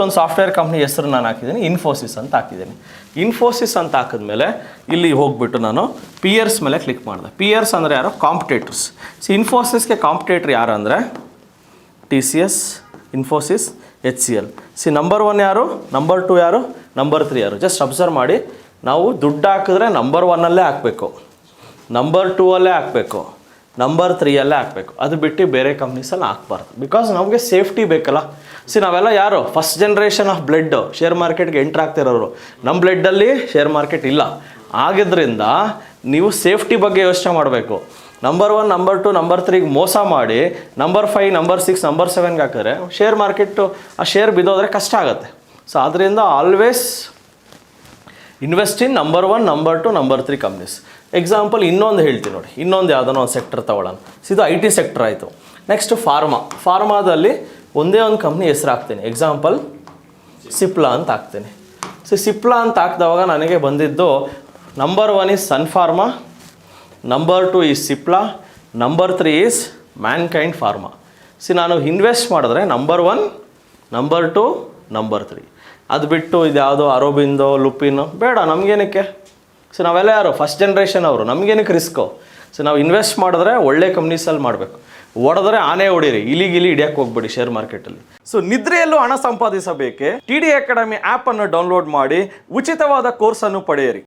ಒಂದು software company ಹೆಸರು ನಾನು ಹಾಕಿದ್ದೀನಿ, ಇನ್ಫೋಸಿಸ್ ಅಂತ ಹಾಕಿದ್ದೀನಿ. ಇನ್ಫೋಸಿಸ್ ಅಂತ ಹಾಕಿದ್ಮೇಲೆ ಇಲ್ಲಿ ಹೋಗ್ಬಿಟ್ಟು ನಾನು ಪಿಯರ್ಸ್ ಮೇಲೆ ಕ್ಲಿಕ್ ಮಾಡಿದೆ. ಪಿಯರ್ಸ್ ಅಂದರೆ ಯಾರು? ಕಾಂಪಿಟೇಟರ್ಸ್. ಇನ್ಫೋಸಿಸ್ಗೆ ಕಾಂಪಿಟೇಟರ್ ಯಾರು ಅಂದರೆ TCS, ಇನ್ಫೋಸಿಸ್, HCL. ನಂಬರ್ 1 ಯಾರು, ನಂಬರ್ 2 ಯಾರು, ನಂಬರ್ 3 ಯಾರು? ಜಸ್ಟ್ ಅಬ್ಸರ್ವ್ ಮಾಡಿ. ನಾವು ದುಡ್ಡು ಹಾಕಿದ್ರೆ ನಂಬರ್ 1ಅಲ್ಲೇ ಹಾಕಬೇಕು, ನಂಬರ್ 2ಅಲ್ಲೇ ಹಾಕಬೇಕು, ನಂಬರ್ 3ಅಲ್ಲೇ ಹಾಕಬೇಕು. ಅದು ಬಿಟ್ಟು ಬೇರೆ ಕಂಪ್ನೀಸಲ್ಲಿ ಹಾಕ್ಬಾರ್ದು. ಬಿಕಾಸ್ ನಮಗೆ ಸೇಫ್ಟಿ ಬೇಕಲ್ಲ. ನಾವೆಲ್ಲ ಯಾರು first generation of blood share ಮಾರ್ಕೆಟ್ಗೆ ಎಂಟ್ರ್ ಆಗ್ತಿರೋರು. ನಮ್ಮ ಬ್ಲಡ್ಡಲ್ಲಿ ಶೇರ್ ಮಾರ್ಕೆಟ್ ಇಲ್ಲ. ಆಗಿದ್ದರಿಂದ ನೀವು ಸೇಫ್ಟಿ ಬಗ್ಗೆ ಯೋಚನೆ ಮಾಡಬೇಕು. ನಂಬರ್ 1, ನಂಬರ್ 2, ನಂಬರ್ 3ಗೆ ಮೋಸ ಮಾಡಿ ನಂಬರ್ 5, ನಂಬರ್ 6, ನಂಬರ್ 7ಗೆ ಹಾಕಿದ್ರೆ ಶೇರ್ ಮಾರ್ಕೆಟು ಆ ಶೇರ್ ಬಿದ್ದೋದ್ರೆ ಕಷ್ಟ ಆಗುತ್ತೆ. ಆದ್ದರಿಂದ always invest in number 1, number 2, number 3 companies. Example ಇನ್ನೊಂದು ಹೇಳ್ತೀನಿ ನೋಡಿ. ಇನ್ನೊಂದು ಯಾವುದೋ ಒಂದು ಸೆಕ್ಟರ್ ತೊಗೊಳ್ಳೋಣ. ಇದು IT ಸೆಕ್ಟರ್ ಆಯಿತು. ನೆಕ್ಸ್ಟ್ ಫಾರ್ಮಾದಲ್ಲಿ ಒಂದೇ ಒಂದು ಕಂಪ್ನಿ ಹೆಸರು ಹಾಕ್ತೀನಿ. ಎಕ್ಸಾಂಪಲ್ ಸಿಪ್ಲಾ ಅಂತ ಹಾಕ್ತೀನಿ. ಸಿಪ್ಲಾ ಅಂತ ಹಾಕಿದವಾಗ ನನಗೆ ಬಂದಿದ್ದು number 1 is Sun Pharma, number 2 is Cipla, number 3 is Mankind Pharma. ನಾನು ಇನ್ವೆಸ್ಟ್ ಮಾಡಿದ್ರೆ ನಂಬರ್ 1, ನಂಬರ್ 2, ನಂಬರ್ 3. ಅದು ಬಿಟ್ಟು ಇದು ಯಾವುದೋ ಅರೋಬಿಂದೋ, ಲುಪಿನೋ ಬೇಡ ನಮಗೇನಕ್ಕೆ. ನಾವೆಲ್ಲ ಯಾರು ಫಸ್ಟ್ ಜನ್ರೇಷನ್ ಅವರು, ನಮಗೇನಕ್ಕೆ ರಿಸ್ಕು. ನಾವು ಇನ್ವೆಸ್ಟ್ ಮಾಡಿದ್ರೆ ಒಳ್ಳೆ ಕಂಪ್ನೀಸಲ್ಲಿ ಮಾಡಬೇಕು. ಹೊಡೆದ್ರೆ ಆನೆ ಹೊಡೀರಿ, ಇಲಿ ಹಿಡಿಯಕ್ಕೆ ಹೋಗ್ಬೇಡಿ ಶೇರ್ ಮಾರ್ಕೆಟಲ್ಲಿ. ನಿದ್ರೆಯಲ್ಲೂ ಹಣ ಸಂಪಾದಿಸಬೇಕೆ? TD ಅಕಾಡೆಮಿ ಆ್ಯಪನ್ನು ಡೌನ್ಲೋಡ್ ಮಾಡಿ ಉಚಿತವಾದ ಕೋರ್ಸನ್ನು ಪಡೆಯಿರಿ.